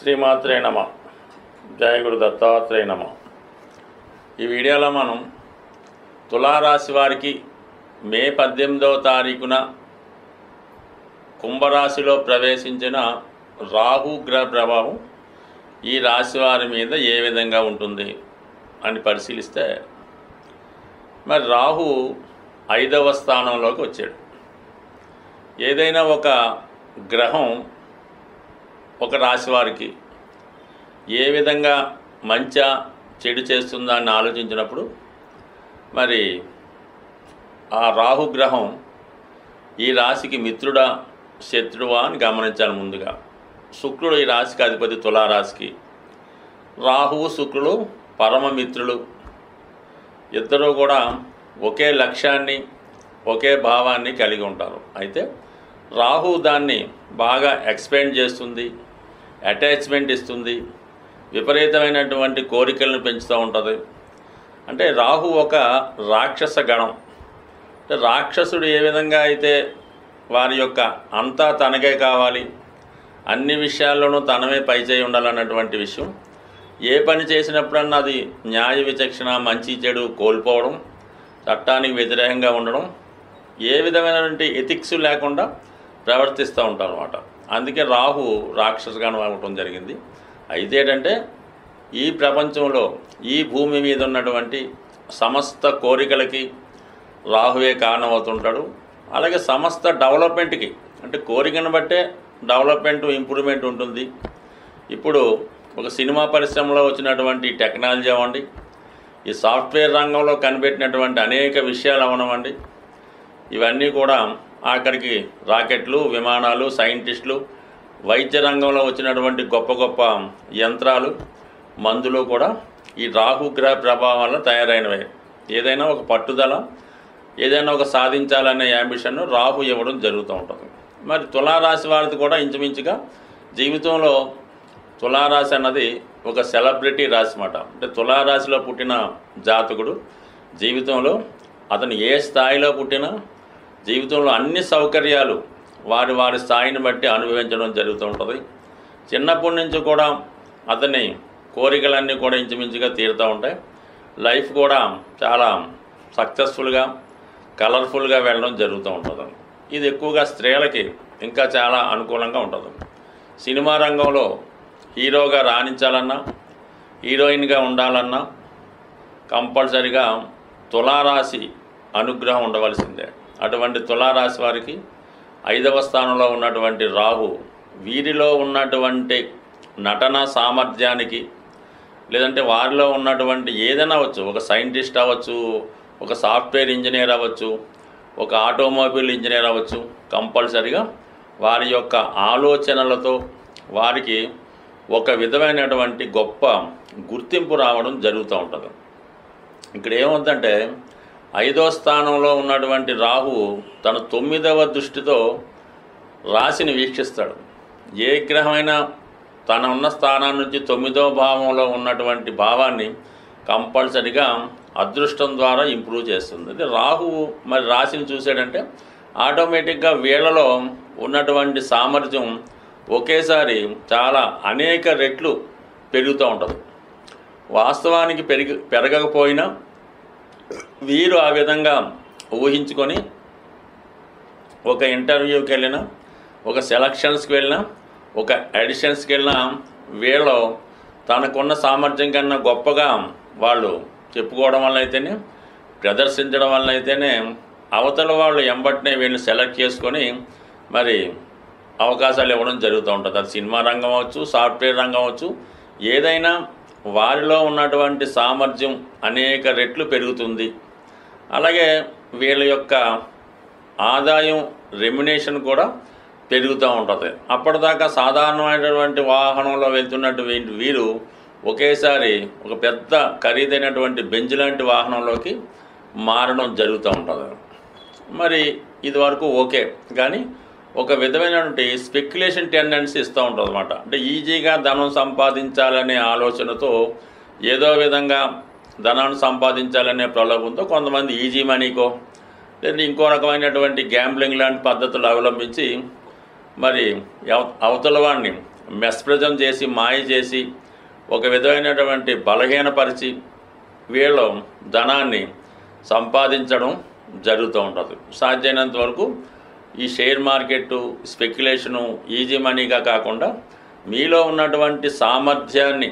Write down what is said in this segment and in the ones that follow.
శ్రీమాత్రే నమ. జయ గురు దత్తాత్రేయ నమ. ఈ వీడియోలో మనం తులారాశి వారికి మే 18వ తారీఖున కుంభరాశిలో ప్రవేశించిన రాహు గ్రహ ప్రభావం ఈ రాశి వారి మీద ఏ విధంగా ఉంటుంది అని పరిశీలిస్తే, మరి రాహు 5వ స్థానంలోకి వచ్చాడు. ఏదైనా ఒక గ్రహం ఒక రాశి వారికి ఏ విధంగా మంచా చెడు చేస్తుందా అని ఆలోచించినప్పుడు, మరి ఆ రాహుగ్రహం ఈ రాశికి మిత్రుడా శత్రువా అని గమనించాలి. ముందుగా శుక్రుడు ఈ రాశికి అధిపతి, తులారాశికి. రాహువు శుక్రుడు పరమ మిత్రులు. ఇద్దరూ కూడా ఒకే లక్ష్యాన్ని ఒకే భావాన్ని కలిగి ఉంటారు. అయితే రాహు దాన్ని బాగా ఎక్స్పాండ్ చేస్తుంది, అటాచ్మెంట్ ఇస్తుంది, విపరీతమైనటువంటి కోరికలను పెంచుతూ ఉంటుంది. అంటే రాహు ఒక రాక్షస గణం. అంటే రాక్షసుడు ఏ విధంగా అయితే వారి యొక్క అంతా తనకే కావాలి, అన్ని విషయాల్లోనూ తనమే పైచేయి ఉండాలన్నటువంటి విషయం, ఏ పని చేసినప్పుడన్నా అది న్యాయ విచక్షణ, మంచి చెడు కోల్పోవడం, చట్టానికి వ్యతిరేకంగా ఉండడం, ఏ విధమైనటువంటి ఎథిక్స్ లేకుండా ప్రవర్తిస్తూ ఉంటారు అన్నమాట. అందుకే రాహు రాక్షసగణం అవ్వటం జరిగింది. అయితే ఏంటంటే, ఈ ప్రపంచంలో ఈ భూమి మీద ఉన్నటువంటి సమస్త కోరికలకి రాహువే కారణమవుతుంటాడు. అలాగే సమస్త డెవలప్మెంట్కి, అంటే కోరికను బట్టే డెవలప్మెంట్, ఇంప్రూవ్మెంట్ ఉంటుంది. ఇప్పుడు ఒక సినిమా పరిశ్రమలో వచ్చినటువంటి టెక్నాలజీ అవ్వండి, ఈ సాఫ్ట్వేర్ రంగంలో కనిపెట్టినటువంటి అనేక విషయాలు అవనవండి, ఇవన్నీ కూడా ఆఖరికి రాకెట్లు, విమానాలు, సైంటిస్టులు, వైద్య రంగంలో వచ్చినటువంటి గొప్ప గొప్ప యంత్రాలు, మందులు కూడా ఈ రాహుగ్రహ ప్రభావం వల్ల తయారైనవే. ఏదైనా ఒక పట్టుదల, ఏదైనా ఒక సాధించాలనే యాంబిషన్ రాహు ఇవ్వడం జరుగుతూ ఉంటుంది. మరి తులారాశి వారిది కూడా ఇంచుమించుగా జీవితంలో తులారాశి అన్నది ఒక సెలబ్రిటీ రాశి అన్నమాట. అంటే తులారాశిలో పుట్టిన జాతకుడు జీవితంలో అతను ఏ స్థాయిలో పుట్టినా జీవితంలో అన్ని సౌకర్యాలు వారి వారి స్థాయిని బట్టి అనుభవించడం జరుగుతూ ఉంటుంది. చిన్నప్పటి నుంచి కూడా అతని కోరికలన్నీ కూడా ఇంచుమించుగా తీరుతూ ఉంటాయి. లైఫ్ కూడా చాలా సక్సెస్ఫుల్గా, కలర్ఫుల్గా వెళ్ళడం జరుగుతూ ఉంటుంది. ఇది ఎక్కువగా స్త్రీలకి ఇంకా చాలా అనుకూలంగా ఉంటుంది. సినిమా రంగంలో హీరోగా రాణించాలన్నా, హీరోయిన్గా ఉండాలన్నా కంపల్సరిగా తులారాశి అనుగ్రహం ఉండవలసిందే. అటువంటి తులారాశి వారికి 5వ స్థానంలో ఉన్నటువంటి రాహు వీరిలో ఉన్నటువంటి నటన సామర్థ్యానికి, లేదంటే వారిలో ఉన్నటువంటి ఏదైనా అవ్వచ్చు, ఒక సైంటిస్ట్ అవ్వచ్చు, ఒక సాఫ్ట్వేర్ ఇంజనీర్ అవ్వచ్చు, ఒక ఆటోమొబైల్ ఇంజనీర్ అవ్వచ్చు, కంపల్సరిగా వారి యొక్క ఆలోచనలతో వారికి ఒక విధమైనటువంటి గొప్ప గుర్తింపు రావడం జరుగుతూ ఉంటుంది. ఇక్కడ ఏమవుతుందంటే, 5వ స్థానంలో ఉన్నటువంటి రాహు తన 9వ దృష్టితో రాశిని వీక్షిస్తాడు. ఏ గ్రహమైనా తన ఉన్న స్థానం నుంచి 9వ భావంలో ఉన్నటువంటి భావాన్ని కంపల్సరిగా అదృష్టం ద్వారా ఇంప్రూవ్ చేస్తుంది. అయితే రాహువు మరి రాశిని చూసాడంటే ఆటోమేటిక్గా వీళ్ళలో ఉన్నటువంటి సామర్థ్యం ఒకేసారి చాలా అనేక రెట్లు పెరుగుతూ ఉంటుంది. వాస్తవానికి పెరగకపోయినా వీరు ఆ విధంగా ఊహించుకొని ఒక ఇంటర్వ్యూకి వెళ్ళినా, ఒక సెలక్షన్స్కి వెళ్ళినా, ఒక ఎడిషన్స్కి వెళ్ళినా వీళ్ళు తనకున్న సామర్థ్యం కన్నా గొప్పగా వాళ్ళు చెప్పుకోవడం వల్ల అయితేనే, ప్రదర్శించడం వల్ల అయితేనే అవతల వాళ్ళు ఎంబటినే వీళ్ళని సెలెక్ట్ చేసుకొని మరి అవకాశాలు ఇవ్వడం జరుగుతూ ఉంటుంది. అది సినిమా రంగం అవ్వచ్చు, సాఫ్ట్వేర్ రంగం అవ్వచ్చు, ఏదైనా వారిలో ఉన్నటువంటి సామర్థ్యం అనేక రెట్లు పెరుగుతుంది. అలాగే వీళ్ళ యొక్క ఆదాయం, రెమ్యునేషన్ కూడా పెరుగుతూ ఉంటుంది. అప్పటిదాకా సాధారణమైనటువంటి వాహనంలో వెళ్తున్నటువంటి వీరు ఒకేసారి ఒక పెద్ద ఖరీదైనటువంటి బెంజ్ లాంటి వాహనంలోకి మారడం జరుగుతూ ఉంటుంది. మరి ఇది వరకు ఓకే, కానీ ఒక విధమైనటువంటి స్పెక్యులేషన్ టెండెన్సీ ఇస్తూ ఉంటుంది అన్నమాట. అంటే ఈజీగా ధనం సంపాదించాలనే ఆలోచనతో, ఏదో విధంగా ధనాన్ని సంపాదించాలనే ప్రలోభంతో కొంతమంది ఈజీ మనీకో, లేదా ఇంకో రకమైనటువంటి గ్యాంబ్లింగ్ లాంటి పద్ధతులు అవలంబించి మరి అవతల వాడిని మెస్ప్రజం చేసి మాయ చేసి ఒక విధమైనటువంటి బలహీనపరిచి వీళ్ళు ధనాన్ని సంపాదించడం జరుగుతూ ఉంటుంది. సాధ్యమైనంత వరకు ఈ షేర్ మార్కెట్ స్పెక్యులేషను ఈజీ మనీగా కాకుండా మీలో ఉన్నటువంటి సామర్థ్యాన్ని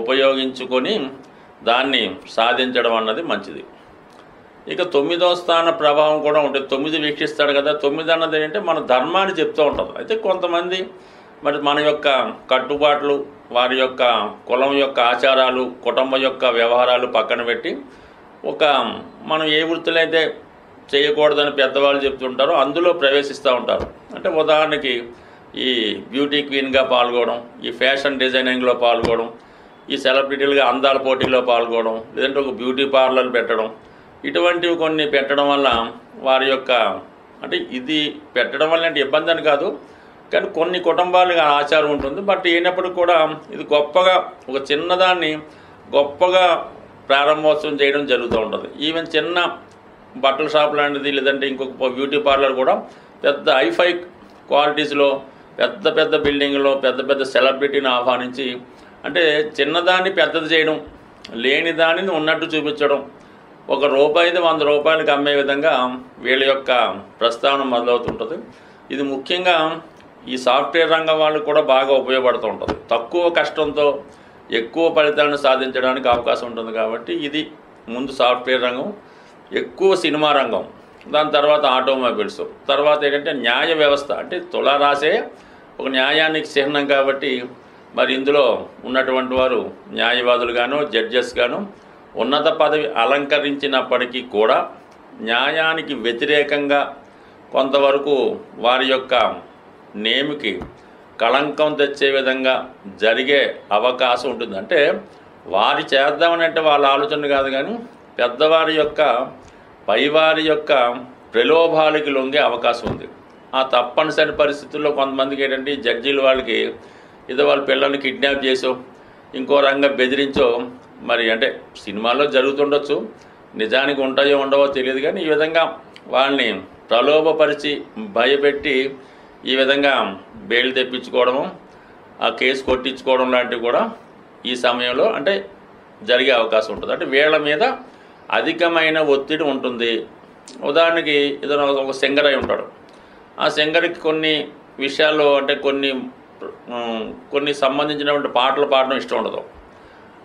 ఉపయోగించుకొని దాన్ని సాధించడం అన్నది మంచిది. ఇక 9వ స్థాన ప్రభావం కూడా ఉంటుంది. 9 వీక్షిస్తాడు కదా. 9 అన్నది ఏంటంటే మన ధర్మాన్ని చెప్తూ ఉంటుంది. అయితే కొంతమంది మరి మన యొక్క కట్టుబాట్లు, వారి యొక్క కులం యొక్క ఆచారాలు, కుటుంబం యొక్క వ్యవహారాలు పక్కన పెట్టి మనం ఏ వృత్తులు అయితే చేయకూడదని పెద్దవాళ్ళు చెప్తుంటారో అందులో ప్రవేశిస్తూ ఉంటారు. అంటే ఉదాహరణకి ఈ బ్యూటీ క్వీన్గా పాల్గొనడం, ఈ ఫ్యాషన్ డిజైనింగ్లో పాల్గొనడం, ఈ సెలబ్రిటీలుగా అందాల పోటీల్లో పాల్గొనడం, లేదంటే ఒక బ్యూటీ పార్లర్ పెట్టడం, ఇటువంటివి కొన్ని పెట్టడం వల్ల వారి యొక్క అంటే ఇది పెట్టడం వల్ల అంటే ఇబ్బంది అని కాదు, కానీ కొన్ని కుటుంబాలుగా ఆచారం ఉంటుంది. బట్ అయినప్పటికీ కూడా ఇది గొప్పగా ఒక చిన్నదాన్ని గొప్పగా ప్రారంభోత్సవం చేయడం జరుగుతూ ఉంటుంది. ఈవెన్ చిన్న బట్టల షాప్ లాంటిది, లేదంటే ఇంకొక బ్యూటీ పార్లర్ కూడా పెద్ద హైఫై క్వాలిటీస్లో పెద్ద పెద్ద బిల్డింగ్లో పెద్ద పెద్ద సెలబ్రిటీని ఆహ్వానించి అంటే చిన్నదాన్ని పెద్దది చేయడం, లేని దానిని ఉన్నట్టు చూపించడం, ₹1 100 అమ్మే విధంగా వీళ్ళ యొక్క ప్రస్థానం మొదలవుతుంటుంది. ఇది ముఖ్యంగా ఈ సాఫ్ట్వేర్ రంగం వాళ్ళకు కూడా బాగా ఉపయోగపడుతూ ఉంటుంది. తక్కువ కష్టంతో ఎక్కువ ఫలితాలను సాధించడానికి అవకాశం ఉంటుంది. కాబట్టి ఇది ముందు సాఫ్ట్వేర్ రంగం, ఎక్కువ సినిమా రంగం, దాని తర్వాత ఆటోమొబైల్స్, తర్వాత ఏంటంటే న్యాయ వ్యవస్థ. అంటే తులారాశే ఒక న్యాయానికి చిహ్నం కాబట్టి మరి ఇందులో ఉన్నటువంటి వారు న్యాయవాదులుగాను జడ్జెస్గాను ఉన్నత పదవి అలంకరించినప్పటికీ కూడా న్యాయానికి వ్యతిరేకంగా కొంతవరకు వారి యొక్క నేమికి కళంకం తెచ్చే విధంగా జరిగే అవకాశం ఉంటుంది. అంటే వారి చేద్దామని అంటే వాళ్ళ ఆలోచన కాదు, కానీ పెద్దవారి యొక్క పైవారి యొక్క ప్రలోభాలకి లొంగే అవకాశం ఉంది. ఆ తప్పనిసరి పరిస్థితుల్లో కొంతమందికి ఏంటంటే జడ్జీలు వాళ్ళకి ఏదో వాళ్ళ పిల్లల్ని కిడ్నాప్ చేసో ఇంకో రంగం బెదిరించో, మరి అంటే సినిమాల్లో జరుగుతుండొచ్చు, నిజానికి ఉంటాయో ఉండవో తెలియదు, కానీ ఈ విధంగా వాళ్ళని ప్రలోభపరిచి భయపెట్టి ఈ విధంగా బెయిల్ తెప్పించుకోవడము, ఆ కేసు కొట్టించుకోవడం లాంటివి కూడా ఈ సమయంలో అంటే జరిగే అవకాశం ఉంటుంది. అంటే వీళ్ళ మీద అధికమైన ఒత్తిడి ఉంటుంది. ఉదాహరణకి ఏదైనా ఒక సింగర్ అయి ఉంటాడు, ఆ సింగర్కి కొన్ని విషయాల్లో అంటే కొన్ని సంబంధించినటువంటి పాటలు పాడడం ఇష్టం ఉండదు,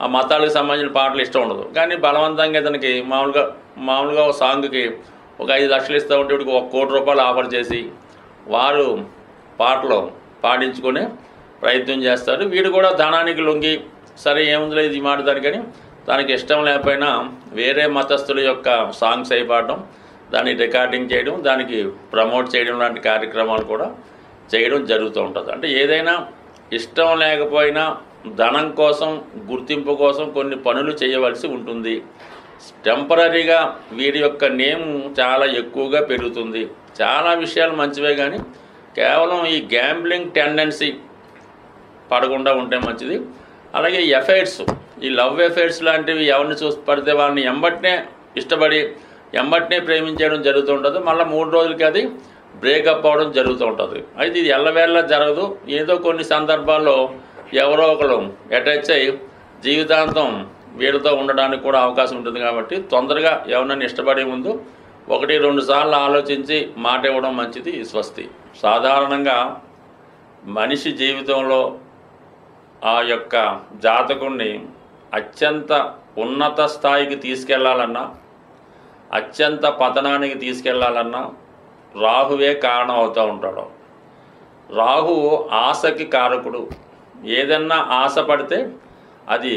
ఆ మతాలకు సంబంధించిన పాటలు ఇష్టం ఉండదు, కానీ బలవంతంగా ఇతనికి మామూలుగా ఒక సాంగ్కి ఒక 5 లక్షలు ఇస్తూ ఉంటే వీడికి ₹1,00,00,000 ఆఫర్ చేసి వారు పాటలు పాడించుకొని ప్రయత్నం చేస్తారు. వీడు కూడా ధనానికి లొంగి సరే ఏముందిలే ఇది మాట్లాడతారు, కానీ తనకి ఇష్టం లేకపోయినా వేరే మతస్థుల యొక్క సాంగ్స్ అయి పాడడం, దాన్ని రికార్డింగ్ చేయడం, దానికి ప్రమోట్ చేయడం లాంటి కార్యక్రమాలు కూడా చేయడం జరుగుతూ ఉంటుంది. అంటే ఏదైనా ఇష్టం లేకపోయినా ధనం కోసం గుర్తింపు కోసం కొన్ని పనులు చేయవలసి ఉంటుంది. టెంపరీగా వీరి యొక్క నేమ్ చాలా ఎక్కువగా పెరుగుతుంది. చాలా విషయాలు మంచివే, కానీ కేవలం ఈ గ్యాంబ్లింగ్ టెండెన్సీ పడకుండా ఉంటే మంచిది. అలాగే ఎఫైర్స్, ఈ లవ్ ఎఫైర్స్ లాంటివి ఎవరిని చూసి పడితే వాళ్ళని ఎంబట్నే ఇష్టపడి ఎంబట్నే ప్రేమించడం జరుగుతూ ఉంటుంది. మళ్ళీ 3 రోజులకి అది బ్రేకప్ అవ్వడం జరుగుతూ ఉంటుంది. అయితే ఇది ఎల్లవేళ జరగదు. ఏదో కొన్ని సందర్భాల్లో ఎవరో ఒకరు అటాచ్ అయ్యి జీవితాంతం వీళ్ళతో ఉండడానికి కూడా అవకాశం ఉంటుంది. కాబట్టి తొందరగా ఎవరినైనా ఇష్టపడే ముందు 1-2 సార్లు ఆలోచించి మాట ఇవ్వడం మంచిది. స్వస్తి. సాధారణంగా మనిషి జీవితంలో ఆ యొక్క జాతకుణ్ణి అత్యంత ఉన్నత స్థాయికి తీసుకెళ్లాలన్నా, అత్యంత పతనానికి తీసుకెళ్లాలన్నా రాహువే కారణం అవుతూ ఉంటాడు. రాహువు ఆశకి కారకుడు. ఏదన్నా ఆశ పడితే అది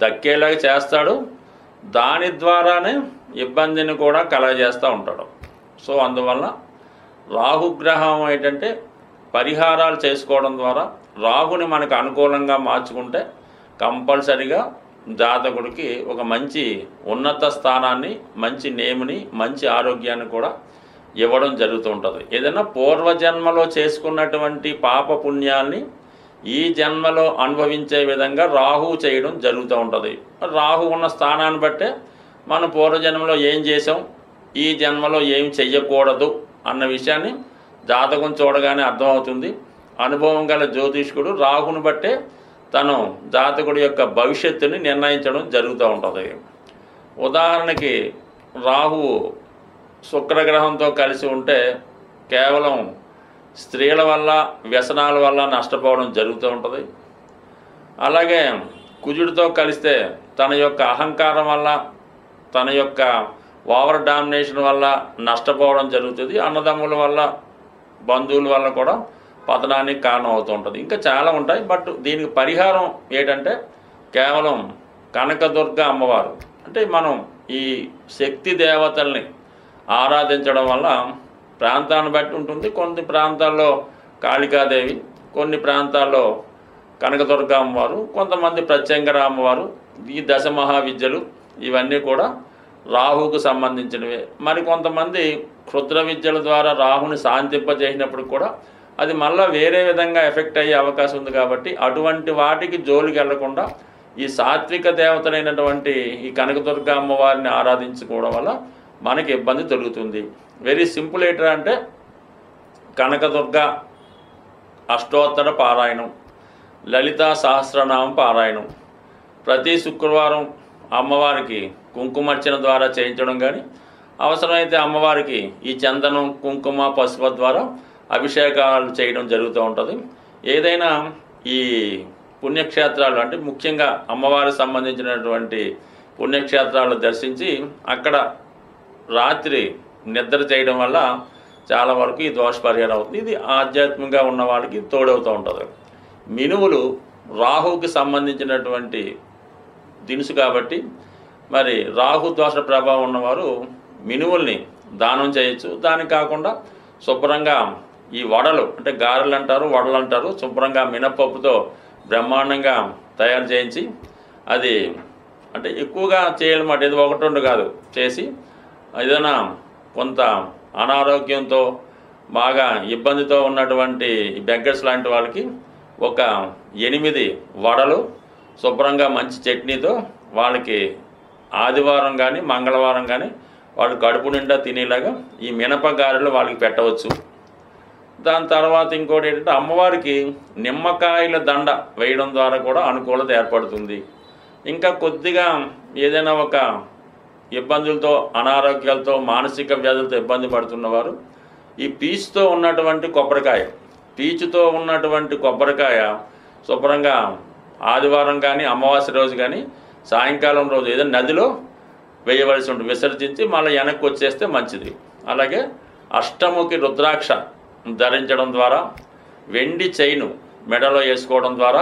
దక్కేలాగా చేస్తాడు, దాని ద్వారానే ఇబ్బందిని కూడా కలగజేస్తూ ఉంటాడు. సో అందువల్ల రాహుగ్రహం ఏంటంటే పరిహారాలు చేసుకోవడం ద్వారా రాహుని మనకు అనుకూలంగా మార్చుకుంటే కంపల్సరిగా జాతకుడికి ఒక మంచి ఉన్నత స్థానాన్ని, మంచి నేముని, మంచి ఆరోగ్యాన్ని కూడా ఇవ్వడం జరుగుతూ ఉంటుంది. ఏదైనా పూర్వజన్మలో చేసుకున్నటువంటి పాప పుణ్యాల్ని ఈ జన్మలో అనుభవించే విధంగా రాహువు చేయడం జరుగుతూ ఉంటుంది. రాహు ఉన్న స్థానాన్ని బట్టే మనం పూర్వజన్మలో ఏం చేసాం, ఈ జన్మలో ఏం చెయ్యకూడదు అన్న విషయాన్ని జాతకం చూడగానే అర్థమవుతుంది. అనుభవం గల జ్యోతిష్కుడు రాహుని బట్టే తను జాతకుడి యొక్క భవిష్యత్తుని నిర్ణయించడం జరుగుతూ ఉంటుంది. ఉదాహరణకి రాహువు శుక్రగ్రహంతో కలిసి ఉంటే కేవలం స్త్రీల వల్ల వ్యసనాల వల్ల నష్టపోవడం జరుగుతూ ఉంటుంది. అలాగే కుజుడితో కలిస్తే తన యొక్క అహంకారం వల్ల, తన యొక్క ఓవర్ డామినేషన్ వల్ల నష్టపోవడం జరుగుతుంది. అన్నదమ్ముల వల్ల, బంధువుల వల్ల కూడా పతనానికి కారణం అవుతూ ఉంటుంది. ఇంకా చాలా ఉంటాయి. బట్ దీనికి పరిహారం ఏంటంటే కేవలం కనకదుర్గ అమ్మవారు, అంటే మనం ఈ శక్తి దేవతల్ని ఆరాధించడం వల్ల ప్రాంతాన్ని బట్టి ఉంటుంది. కొన్ని ప్రాంతాల్లో కాళికాదేవి, కొన్ని ప్రాంతాల్లో కనకదుర్గ అమ్మవారు, కొంతమంది ప్రత్యంగర అమ్మవారు. ఈ దశ మహావిద్యలు ఇవన్నీ కూడా రాహుకు సంబంధించినవే. మరి కొంతమంది క్షుద్ర విద్యల ద్వారా రాహుని శాంతింపజేసినప్పుడు కూడా అది మళ్ళీ వేరే విధంగా ఎఫెక్ట్ అయ్యే అవకాశం ఉంది. కాబట్టి అటువంటి వాటికి జోలికి వెళ్లకుండా ఈ సాత్విక దేవతలైనటువంటి ఈ కనకదుర్గ అమ్మవారిని ఆరాధించుకోవడం వల్ల మనకి ఇబ్బంది తొలుగుతుంది. వెరీ సింపుల్ ఏంటంటే అంటే కనకదుర్గ అష్టోత్తర పారాయణం, లలితా సహస్రనామం పారాయణం, ప్రతి శుక్రవారం అమ్మవారికి కుంకుమార్చన ద్వారా చేయించడం కానీ, అవసరమైతే అమ్మవారికి ఈ చందనం, కుంకుమ, పసుపు ద్వారా అభిషేకాలు చేయడం జరుగుతూ ఉంటుంది. ఏదైనా ఈ పుణ్యక్షేత్రాలు అంటే ముఖ్యంగా అమ్మవారికి సంబంధించినటువంటి పుణ్యక్షేత్రాలు దర్శించి అక్కడ రాత్రి నిద్ర చేయడం వల్ల చాలా వరకు ఈ దోష పరిహారం అవుతుంది. ఇది ఆధ్యాత్మికంగా ఉన్న వాళ్ళకి తోడవుతూ ఉంటుంది. మినువులు రాహుకి సంబంధించినటువంటి దినుసు కాబట్టి మరి రాహు దోష ప్రభావం ఉన్నవారు మినువుల్ని దానం చేయొచ్చు. దానికి కాకుండా శుభ్రంగా ఈ వడలు అంటే గారెలు అంటారు, వడలు అంటారు, శుభ్రంగా మినపప్పుతో బ్రహ్మాండంగా తయారు చేయించి అది అంటే ఎక్కువగా చేయాలన్నమాట. ఇది ఒకటి రెండు కాదు, చేసి ఏదైనా కొంత అనారోగ్యంతో బాగా ఇబ్బందితో ఉన్నటువంటి బెగ్గర్స్ లాంటి వాళ్ళకి ఒక 8 వడలు శుభ్రంగా మంచి చట్నీతో వాళ్ళకి ఆదివారం కానీ మంగళవారం కానీ వాళ్ళు కడుపు నిండా తినేలాగా ఈ మినపగారెలు వాళ్ళకి పెట్టవచ్చు. దాని తర్వాత ఇంకోటి ఏంటంటే అమ్మవారికి నిమ్మకాయల దండ వేయడం ద్వారా కూడా అనుకూలత ఏర్పడుతుంది. ఇంకా కొద్దిగా ఏదైనా ఒక ఇబ్బందులతో, అనారోగ్యాలతో, మానసిక వ్యాధులతో ఇబ్బంది పడుతున్నవారు ఈ పీచుతో ఉన్నటువంటి కొబ్బరికాయ శుభ్రంగా ఆదివారం కానీ అమావాస్య రోజు కానీ సాయంకాలం రోజు ఏదైనా నదిలో వేయవలసి ఉంటుంది. విసర్జించి మళ్ళీ వెనక్కి వచ్చేస్తే మంచిది. అలాగే అష్టముఖి రుద్రాక్ష ధరించడం ద్వారా, వెండి చైను మెడలో వేసుకోవడం ద్వారా,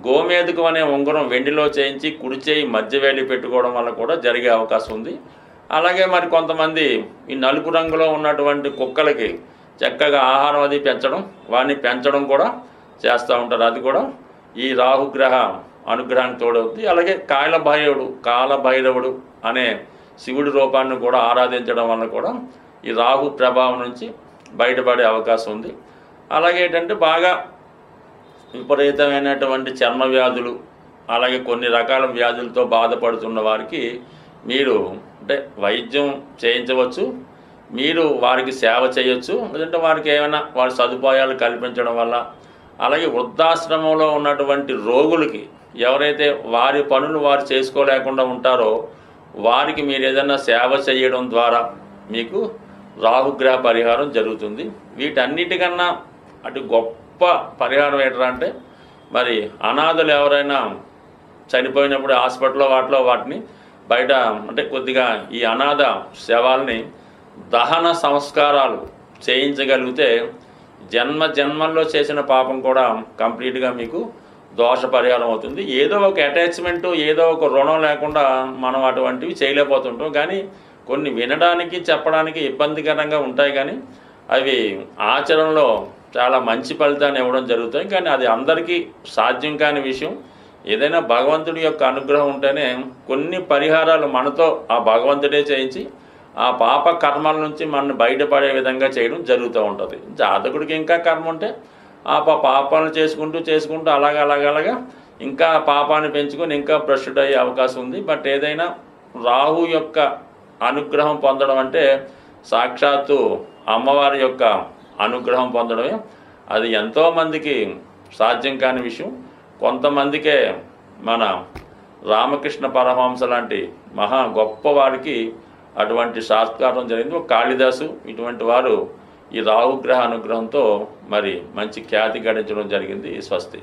గోమేధకం అనే ఉంగరం వెండిలో చేయించి కుడి చేయి మధ్య వేలి పెట్టుకోవడం వల్ల కూడా జరిగే అవకాశం ఉంది. అలాగే మరి కొంతమంది ఈ నలుపు రంగులో ఉన్నటువంటి కుక్కలకి చక్కగా ఆహారం అది వాటిని పెంచడం కూడా చేస్తూ ఉంటారు. అది కూడా ఈ రాహుగ్రహ అనుగ్రహానికి తోడవుతుంది. అలాగే కాలభైరవుడు అనే శివుడి రూపాన్ని కూడా ఆరాధించడం వల్ల కూడా ఈ రాహు ప్రభావం నుంచి బయటపడే అవకాశం ఉంది. అలాగే ఏంటంటే బాగా విపరీతమైనటువంటి చర్మ వ్యాధులు, అలాగే కొన్ని రకాల వ్యాధులతో బాధపడుతున్న వారికి మీరు అంటే వైద్యం చేయించవచ్చు, మీరు వారికి సేవ చేయొచ్చు. లేదంటే వారికి ఏమైనా వారి సదుపాయాలు కల్పించడం వల్ల, అలాగే వృద్ధాశ్రమంలో ఉన్నటువంటి రోగులకి ఎవరైతే వారి పనులు వారు చేసుకోలేకుండా ఉంటారో వారికి మీరు ఏదైనా సేవ చేయడం ద్వారా మీకు రాహుగ్రహ పరిహారం జరుగుతుంది. వీటన్నిటికన్నా అటు గొప్ప పరిహారం ఏంటంటే మరి అనాథలు ఎవరైనా చనిపోయినప్పుడు హాస్పిటల్లో వాటిని బయట అంటే కొద్దిగా ఈ అనాథ శవాల్ని దహన సంస్కారాలు చేయించగలిగితే జన్మల్లో చేసిన పాపం కూడా కంప్లీట్గా మీకు దోష పరిహారం అవుతుంది. ఏదో ఒక అటాచ్మెంటు, ఏదో ఒక రుణం లేకుండా మనం అటువంటివి చేయలేకపోతుంటాం. కానీ కొన్ని వినడానికి చెప్పడానికి ఇబ్బందికరంగా ఉంటాయి, కానీ అవి ఆచరణలో చాలా మంచి ఫలితాన్ని ఇవ్వడం జరుగుతాయి. కానీ అది అందరికీ సాధ్యం కాని విషయం. ఏదైనా భగవంతుడి యొక్క అనుగ్రహం ఉంటేనే కొన్ని పరిహారాలు మనతో ఆ భగవంతుడే చేయించి ఆ పాప కర్మల నుంచి మనల్ని బయటపడే విధంగా చేయడం జరుగుతూ ఉంటుంది. జాతకుడికి ఇంకా కర్మ ఉంటే ఆ పాపాలను చేసుకుంటూ అలాగా ఇంకా పాపాన్ని పెంచుకొని ఇంకా భ్రష్టుడు అయ్యే అవకాశం ఉంది. బట్ ఏదైనా రాహు యొక్క అనుగ్రహం పొందడం అంటే సాక్షాత్తు అమ్మవారి యొక్క అనుగ్రహం పొందడమే. అది ఎంతోమందికి సాధ్యం కాని విషయం. కొంతమందికే మన రామకృష్ణ పరమహంస లాంటి మహా గొప్పవాడికి అటువంటి సాక్షాత్కారం జరిగింది. కాళిదాసు ఇటువంటి వారు ఈ రాహుగ్రహ అనుగ్రహంతో మరి మంచి ఖ్యాతి గడించడం జరిగింది. స్వస్తి.